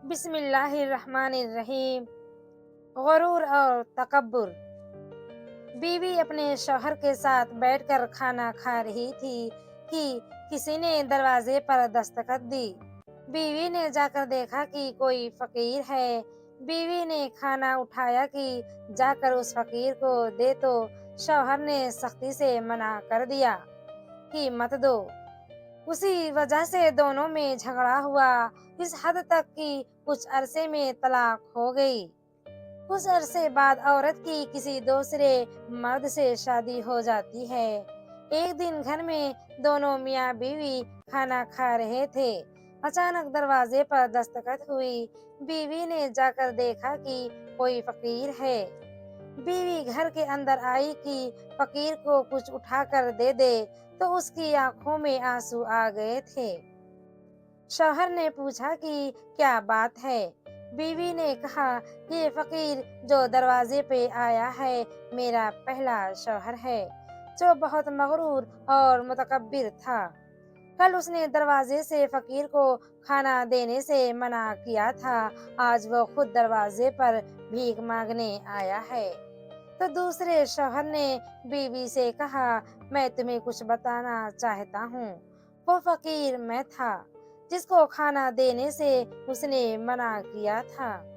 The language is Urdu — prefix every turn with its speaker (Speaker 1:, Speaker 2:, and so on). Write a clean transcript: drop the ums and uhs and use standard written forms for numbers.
Speaker 1: بسم اللہ الرحمن الرحیم۔ غرور اور تکبر۔ بیوی اپنے شوہر کے ساتھ بیٹھ کر کھانا کھا رہی تھی کہ کسی نے دروازے پر دستک دی۔ بیوی نے جا کر دیکھا کہ کوئی فقیر ہے۔ بیوی نے کھانا اٹھایا کہ جا کر اس فقیر کو دے تو شوہر نے سختی سے منع کر دیا کہ مت دو۔ اسی وجہ سے دونوں میں جھگڑا ہوا، اس حد تک کہ کچھ عرصے میں طلاق ہو گئی۔ کچھ عرصے بعد عورت کی کسی دوسرے مرد سے شادی ہو جاتی ہے۔ ایک دن گھر میں دونوں میاں بیوی کھانا کھا رہے تھے۔ اچانک دروازے پر دستک ہوئی۔ بیوی نے جا کر دیکھا کہ کوئی فقیر ہے۔ بیوی گھر کے اندر آئی کہ فقیر کو کچھ اٹھا کر دے دے تو اس کی آنکھوں میں آنسو آ گئے تھے۔ شوہر نے پوچھا کہ کیا بات ہے؟ بیوی نے کہا، یہ فقیر جو دروازے پہ آیا ہے میرا پہلا شوہر ہے، جو بہت مغرور اور متکبر تھا۔ کل اس نے دروازے سے فقیر کو کھانا دینے سے منع کیا تھا، آج وہ خود دروازے پر بھیک مانگنے آیا ہے۔ تو دوسرے شوہر نے بیوی سے کہا، میں تمہیں کچھ بتانا چاہتا ہوں۔ وہ فقیر میں تھا جس کو کھانا دینے سے اس نے منع کیا تھا۔